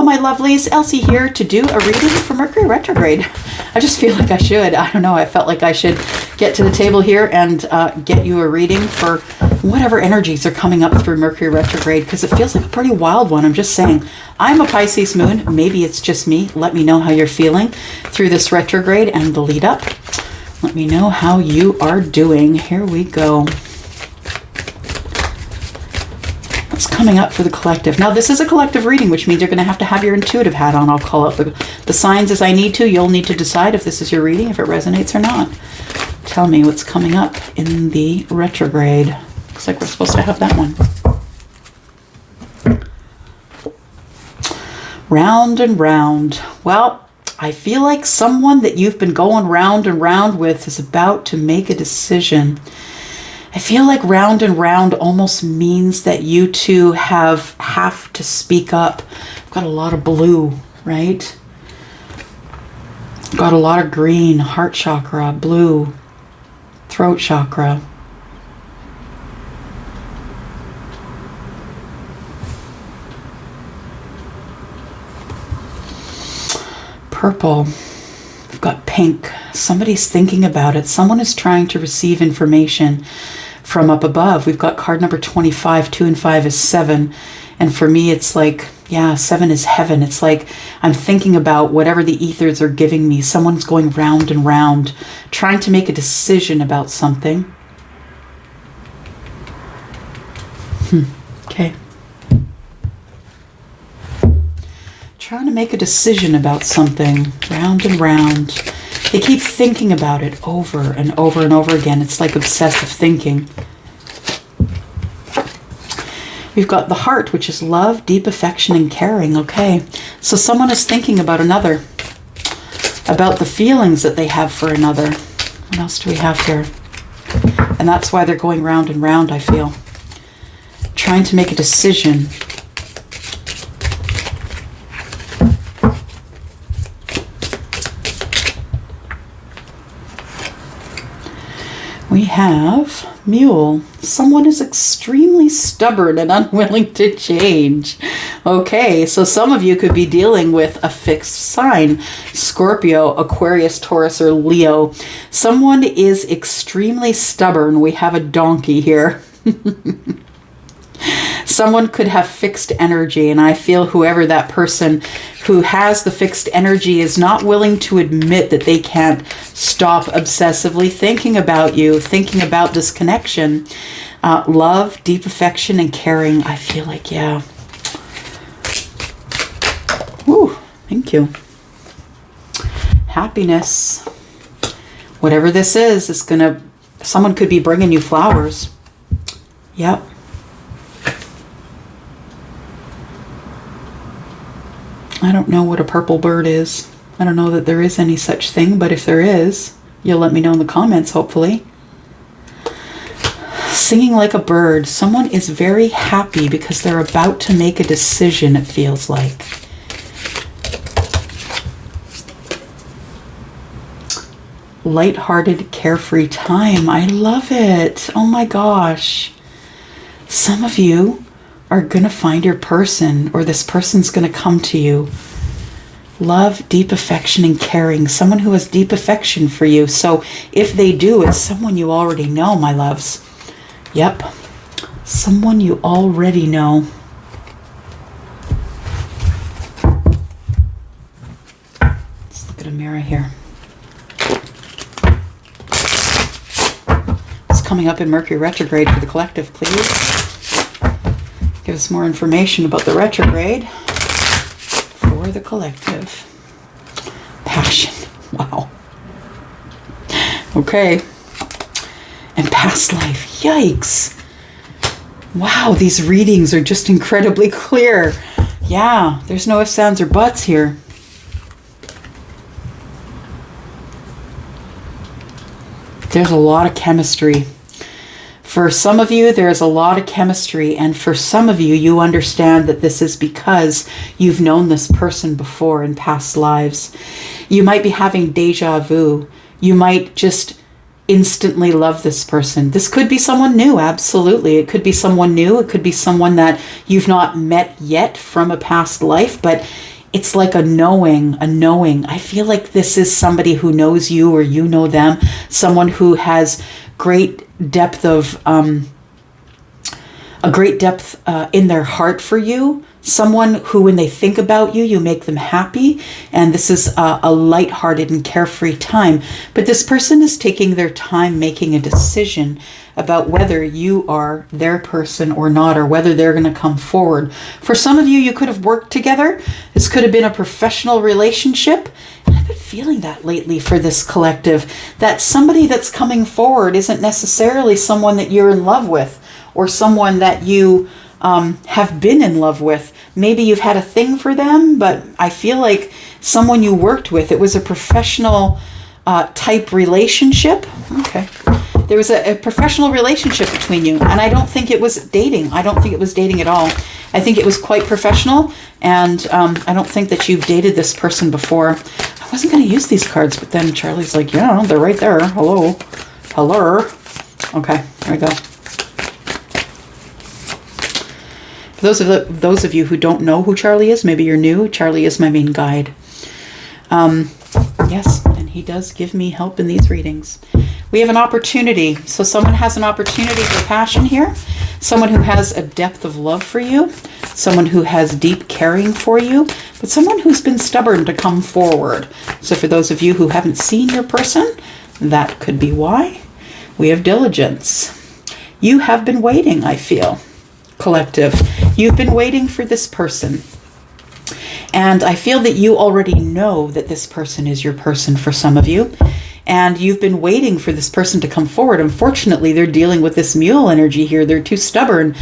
Hello, my lovelies. Elsie here to do a reading for Mercury Retrograde. I just feel like I should. I don't know. I felt like I should get to the table here and get you a reading for whatever energies are coming up through Mercury Retrograde, because it feels like a pretty wild one. I'm just saying. I'm a Pisces moon. Maybe it's just me. Let me know how you're feeling through this retrograde and the lead up. Let me know how you are doing. Here we go. Coming up for the collective. Now, this is a collective reading, which means you're going to have your intuitive hat on. I'll call out the signs as I need to. You'll need to decide if this is your reading, if it resonates or not. Tell me what's coming up in the retrograde. Looks like we're supposed to have that one. Round and round. Well, I feel like someone that you've been going round and round with is about to make a decision. I feel like round and round almost means that you two have to speak up. I've got a lot of blue, right? Got a lot of green, heart chakra, blue, throat chakra. Purple. We've got pink. Somebody's thinking about it. Someone is trying to receive information from up above. We've got card number 25. 2 and 5 is 7. And for me, it's like, yeah, 7 is heaven. It's like I'm thinking about whatever the ethers are giving me. Someone's going round and round, trying to make a decision about something. Okay. Trying to make a decision about something. Round and round. They keep thinking about it over and over and over again. It's like obsessive thinking. We've got the heart, which is love, deep affection, and caring. Okay, so someone is thinking about another, about the feelings that they have for another. What else do we have here? And that's why they're going round and round, I feel. Trying to make a decision. We have Mule. Someone is extremely stubborn and unwilling to change. Okay, so some of you could be dealing with a fixed sign. Scorpio, Aquarius, Taurus, or Leo. Someone is extremely stubborn. We have a donkey here. Someone could have fixed energy, and I feel whoever that person who has the fixed energy is not willing to admit that they can't stop obsessively thinking about you, thinking about this connection. Love, deep affection, and caring. I feel like, yeah. Woo, thank you. Happiness. Whatever this is someone could be bringing you flowers. Yep. I don't know what a purple bird is. I don't know that there is any such thing, but if there is, you'll let me know in the comments, hopefully. Singing like a bird. Someone is very happy because they're about to make a decision, it feels like. Lighthearted, carefree time. I love it. Oh my gosh. Some of you are going to find your person, or this person's going to come to you. Love, deep affection, and caring. Someone who has deep affection for you. So if they do, it's someone you already know, my loves. Yep. Someone you already know. Let's look at a mirror here. What's coming up in Mercury Retrograde for the collective, please? Give us more information about the retrograde for the collective. Passion. Wow. Okay. And past life. Yikes. Wow, these readings are just incredibly clear. Yeah, there's no ifs, ands, or buts here. There's a lot of chemistry. For some of you, there's a lot of chemistry, and for some of you, you understand that this is because you've known this person before in past lives. You might be having deja vu. You might just instantly love this person. This could be someone new, absolutely. It could be someone new. It could be someone that you've not met yet from a past life, but it's like a knowing. I feel like this is somebody who knows you or you know them, someone who has great depth of, in their heart for you, someone who when they think about you, you make them happy. And this is a lighthearted and carefree time. But this person is taking their time making a decision about whether you are their person or not, or whether they're going to come forward. For some of you, you could have worked together. This could have been a professional relationship. And I've been feeling that lately for this collective, that somebody that's coming forward isn't necessarily someone that you're in love with, or someone that you have been in love with. Maybe you've had a thing for them, but I feel like someone you worked with, it was a professional type relationship. Okay. There was a professional relationship between you, and I don't think it was dating. I don't think it was dating at all. I think it was quite professional, and I don't think that you've dated this person before. I wasn't going to use these cards, but then Charlie's like, yeah, they're right there. Hello. Hello. Okay, there we go. For those of you who don't know who Charlie is, maybe you're new, Charlie is my main guide. Yes, and he does give me help in these readings. We have an opportunity. So someone has an opportunity for passion here. Someone who has a depth of love for you. Someone who has deep caring for you. But someone who's been stubborn to come forward. So for those of you who haven't seen your person, that could be why. We have diligence. You have been waiting, I feel. Collective. You've been waiting for this person. And I feel that you already know that this person is your person for some of you. And you've been waiting for this person to come forward. Unfortunately, they're dealing with this mule energy here. They're too stubborn,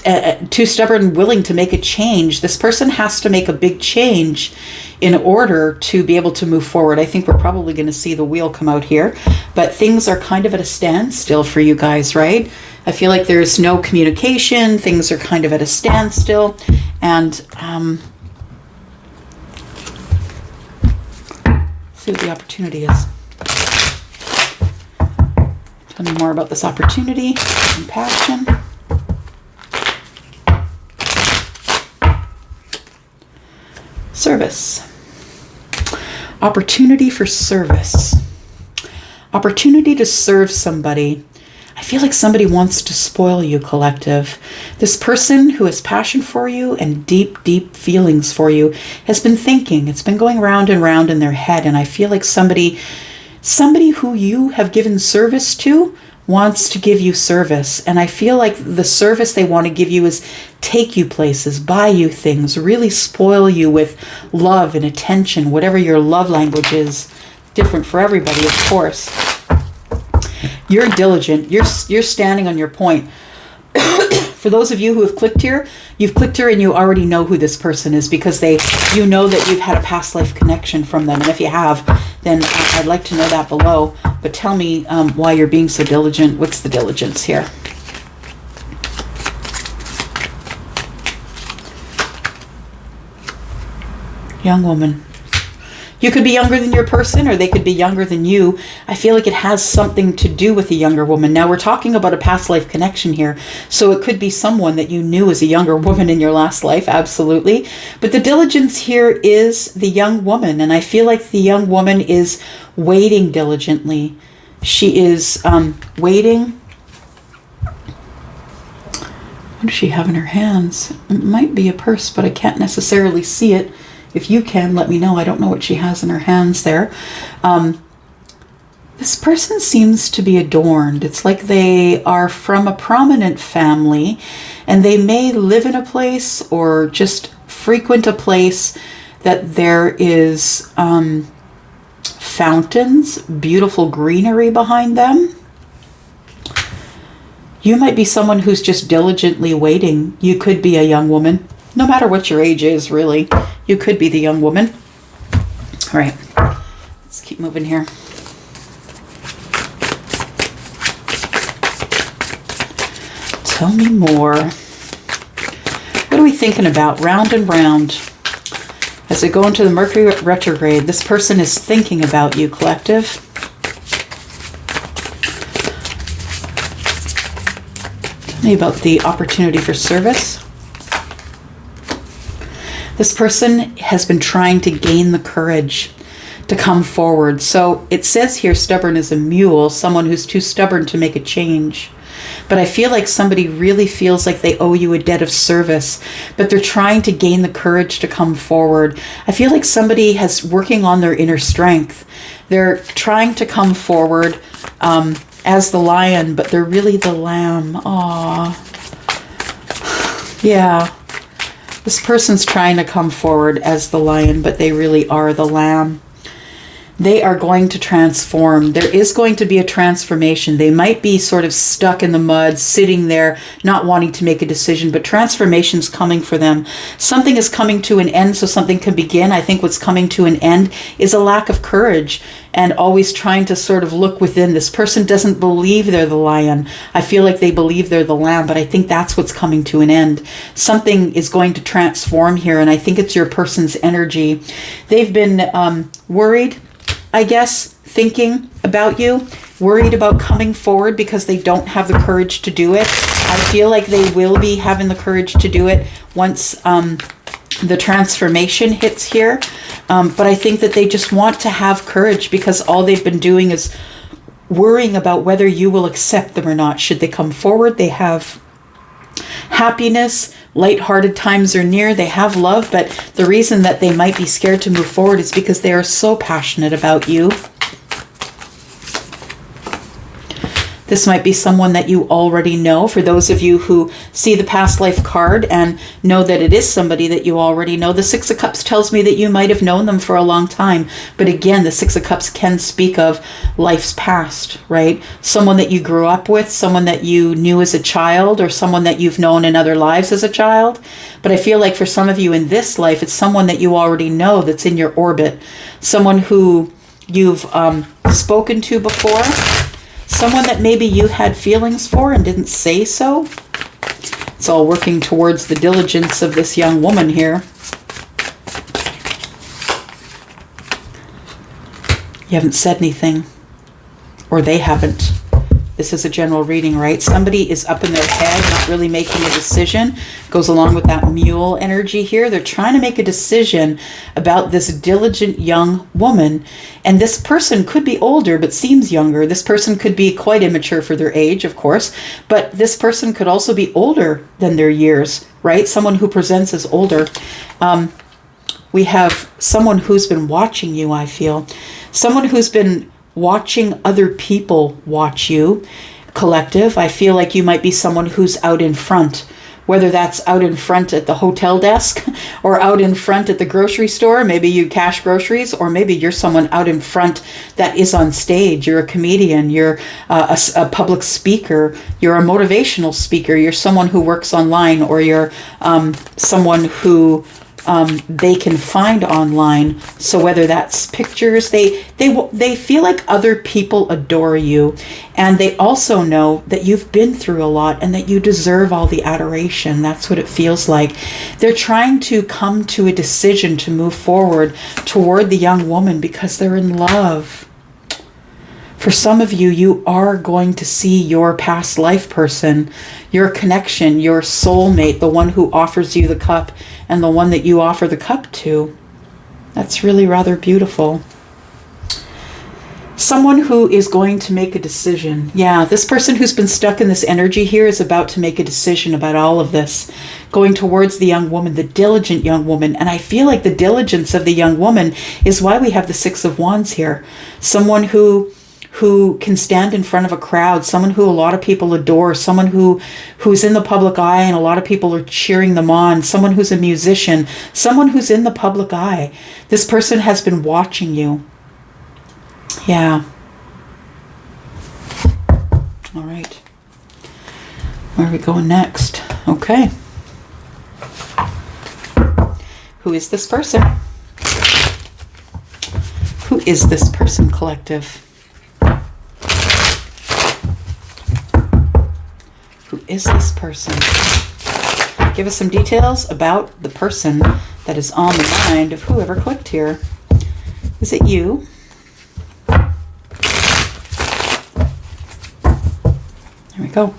willing to make a change. This person has to make a big change in order to be able to move forward. I think we're probably going to see the wheel come out here. But things are kind of at a standstill for you guys, right? I feel like there's no communication. Things are kind of at a standstill. And see what the opportunity is. Tell me more about this opportunity and passion. Service. Opportunity for service. Opportunity to serve somebody. I feel like somebody wants to spoil you, collective. This person who has passion for you and deep, deep feelings for you has been thinking. It's been going round and round in their head. And I feel like somebody who you have given service to wants to give you service. And I feel like the service they want to give you is take you places, buy you things, really spoil you with love and attention, whatever your love language is. Different for everybody, of course. You're diligent. You're standing on your point. For those of you who have clicked here, you've clicked here and you already know who this person is because you know that you've had a past life connection from them. And if you have, then I'd like to know that below. But tell me why you're being so diligent. What's the diligence here? Young woman. You could be younger than your person, or they could be younger than you. I feel like it has something to do with a younger woman. Now, we're talking about a past life connection here. So it could be someone that you knew as a younger woman in your last life, absolutely. But the diligence here is the young woman. And I feel like the young woman is waiting diligently. She is waiting. What does she have in her hands? It might be a purse, but I can't necessarily see it. If you can, let me know. I don't know what she has in her hands there. This person seems to be adorned. It's like they are from a prominent family, and they may live in a place or just frequent a place that there is fountains, beautiful greenery behind them. You might be someone who's just diligently waiting. You could be a young woman. No matter what your age is, really. You could be the young woman. All right. Let's keep moving here. Tell me more. What are we thinking about? Round and round. As we go into the Mercury Retrograde, this person is thinking about you, collective. Tell me about the opportunity for service. This person has been trying to gain the courage to come forward. So it says here, stubborn as a mule, someone who's too stubborn to make a change. But I feel like somebody really feels like they owe you a debt of service, but they're trying to gain the courage to come forward. I feel like somebody has working on their inner strength. They're trying to come forward as the lion, but they're really the lamb. Aww. Yeah. This person's trying to come forward as the lion, but they really are the lamb. They are going to transform. There is going to be a transformation. They might be sort of stuck in the mud, sitting there, not wanting to make a decision, but transformation's coming for them. Something is coming to an end so something can begin. I think what's coming to an end is a lack of courage and always trying to sort of look within. This person doesn't believe they're the lion. I feel like they believe they're the lamb, but I think that's what's coming to an end. Something is going to transform here, and I think it's your person's energy. They've been worried, I guess, thinking about you, worried about coming forward because they don't have the courage to do it. I feel like they will be having the courage to do it once the transformation hits here. But I think that they just want to have courage because all they've been doing is worrying about whether you will accept them or not. Should they come forward, they have happiness, lighthearted times are near, they have love, but the reason that they might be scared to move forward is because they are so passionate about you. This might be someone that you already know. For those of you who see the past life card and know that it is somebody that you already know, the Six of Cups tells me that you might have known them for a long time. But again, the Six of Cups can speak of life's past, right? Someone that you grew up with, someone that you knew as a child, or someone that you've known in other lives as a child. But I feel like for some of you in this life, it's someone that you already know that's in your orbit. Someone who you've spoken to before. Someone that maybe you had feelings for and didn't say so. It's all working towards the diligence of this young woman here. You haven't said anything, or they haven't. This is a general reading, right? Somebody is up in their head, not really making a decision. Goes along with that mule energy here. They're trying to make a decision about this diligent young woman. And this person could be older, but seems younger. This person could be quite immature for their age, of course. But this person could also be older than their years, right? Someone who presents as older. We have someone who's been watching you, I feel. Someone who's been watching other people watch you. Collective, I feel like you might be someone who's out in front, whether that's out in front at the hotel desk or out in front at the grocery store. Maybe you cash groceries, or maybe you're someone out in front that is on stage. You're a comedian, you're a public speaker, you're a motivational speaker, you're someone who works online, or you're someone who they can find online. So whether that's pictures, they feel like other people adore you, and they also know that you've been through a lot and that you deserve all the adoration. That's what it feels like. They're trying to come to a decision to move forward toward the young woman because they're in love. For some of you, you are going to see your past life person, your connection, your soulmate, the one who offers you the cup and the one that you offer the cup to. That's really rather beautiful. Someone who is going to make a decision. Yeah, this person who's been stuck in this energy here is about to make a decision about all of this. Going towards the young woman, the diligent young woman. And I feel like the diligence of the young woman is why we have the Six of Wands here. Someone who can stand in front of a crowd, someone who a lot of people adore, someone who's in the public eye and a lot of people are cheering them on, someone who's a musician, someone who's in the public eye. This person has been watching you. Yeah. All right. Where are we going next? Okay. Who is this person? Who is this person, collective? Who is this person? Give us some details about the person that is on the mind of whoever clicked here. Is it you? There we go.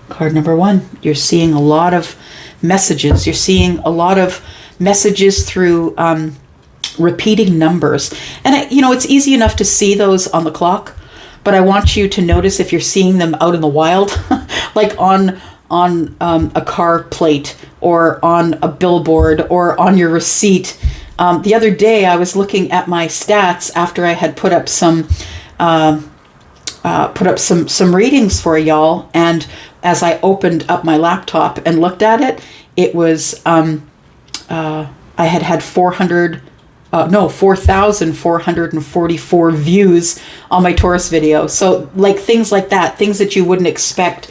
Card number 1. You're seeing a lot of messages. You're seeing a lot of messages through repeating numbers. And, it's easy enough to see those on the clock, but I want you to notice if you're seeing them out in the wild, like on a car plate or on a billboard or on your receipt. The other day I was looking at my stats after I had put up some readings for y'all, and as I opened up my laptop and looked at it, it was I had 4,444 views on my Taurus video. So like things like that, things that you wouldn't expect.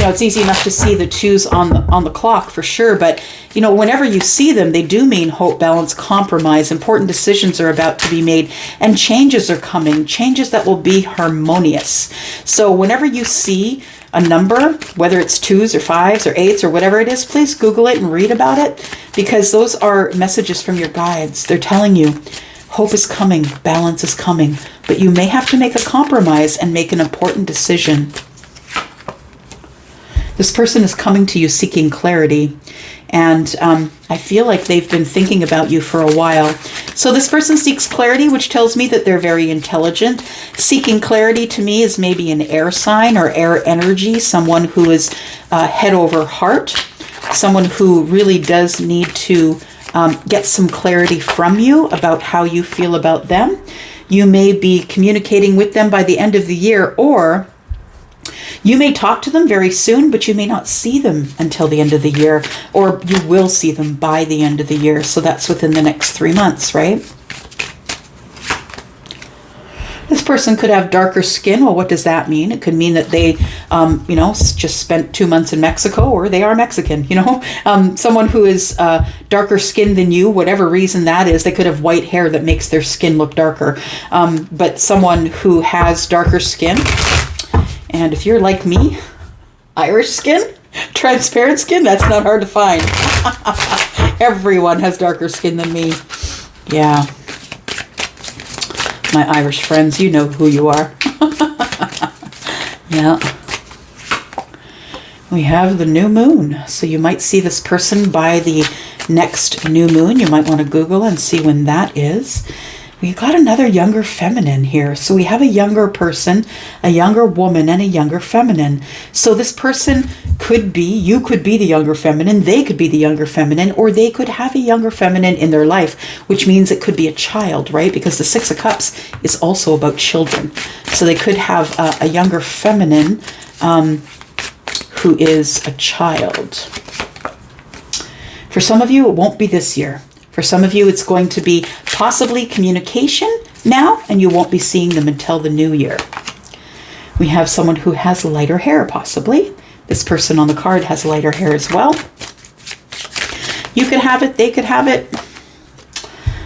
It's easy enough to see the twos on the clock for sure, but whenever you see them, they do mean hope, balance, compromise. Important decisions are about to be made, and changes are coming, changes that will be harmonious. So whenever you see a number, whether it's 2s or 5s or 8s or whatever it is, please Google it and read about it, because those are messages from your guides. They're telling you hope is coming, balance is coming, but you may have to make a compromise and make an important decision. This person is coming to you seeking clarity, and I feel like they've been thinking about you for a while. So this person seeks clarity, which tells me that they're very intelligent. Seeking clarity to me is maybe an air sign or air energy, someone who is head over heart, someone who really does need to get some clarity from you about how you feel about them. You may be communicating with them by the end of the year, or you may talk to them very soon, but you may not see them until the end of the year, or you will see them by the end of the year. So that's within the next 3 months, right? This person could have darker skin. Well, what does that mean? It could mean that they, just spent 2 months in Mexico, or they are Mexican, someone who is darker skin than you, whatever reason that is. They could have white hair that makes their skin look darker. But someone who has darker skin, and if you're like me, Irish skin, transparent skin, that's not hard to find. Everyone has darker skin than me. Yeah. My Irish friends, you know who you are. Yeah. We have the new moon. So you might see this person by the next new moon. You might want to Google and see when that is. We got another younger feminine here. So we have a younger person, a younger woman, and a younger feminine. So this person could be, you could be the younger feminine, they could be the younger feminine, or they could have a younger feminine in their life, which means it could be a child, right? Because the Six of Cups is also about children. So they could have a younger feminine who is a child. For some of you, it won't be this year. For some of you, it's going to be possibly communication now, and you won't be seeing them until the new year. We have someone who has lighter hair, possibly. This person on the card has lighter hair as well. You could have it, they could have it.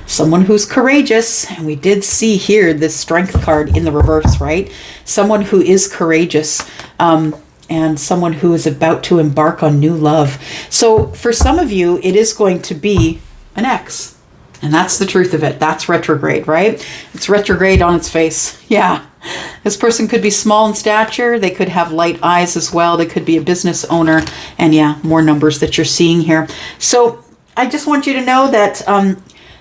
Someone who's courageous, and we did see here this strength card in the reverse, right? Someone who is courageous, and someone who is about to embark on new love. So for some of you, it is going to be an ex. And that's the truth of it. That's retrograde, right? It's retrograde on its face. Yeah. This person could be small in stature. They could have light eyes as well. They could be a business owner. And yeah, more numbers that you're seeing here. So I just want you to know that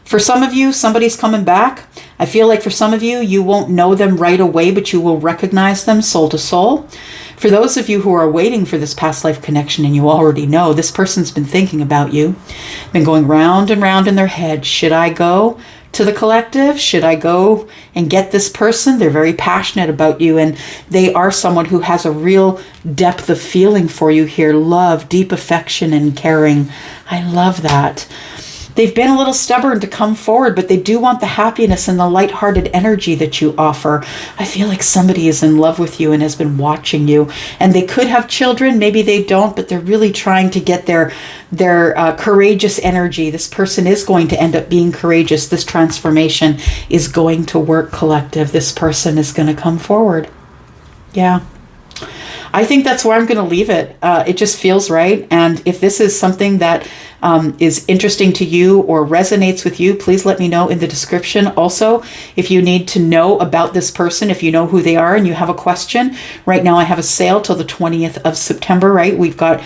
for some of you, somebody's coming back. I feel like for some of you, you won't know them right away, but you will recognize them soul to soul. For those of you who are waiting for this past life connection, and you already know, this person's been thinking about you, been going round and round in their head. Should I go to the collective? Should I go and get this person? They're very passionate about you, and they are someone who has a real depth of feeling for you here. Love, deep affection, and caring. I love that. They've been a little stubborn to come forward, but they do want the happiness and the lighthearted energy that you offer. I feel like somebody is in love with you and has been watching you. And they could have children, maybe they don't, but they're really trying to get their courageous energy. This person is going to end up being courageous. This transformation is going to work, collective. This person is going to come forward. Yeah. I think that's where I'm going to leave it. It just feels right. And if this is something that is interesting to you or resonates with you, please let me know in the description. Also, if you need to know about this person, if you know who they are and you have a question, right now I have a sale till the 20th of September, right? We've got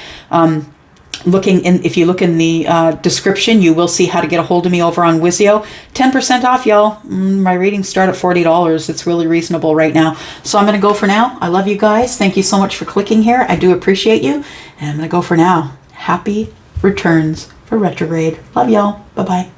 if you look in the description, you will see how to get a hold of me over on Wizio. 10% off, y'all. My readings start at $40. It's really reasonable right now. So I'm going to go for now. I love you guys. Thank you so much for clicking here. I do appreciate you. And I'm going to go for now. Happy returns for retrograde. Love y'all. Bye-bye.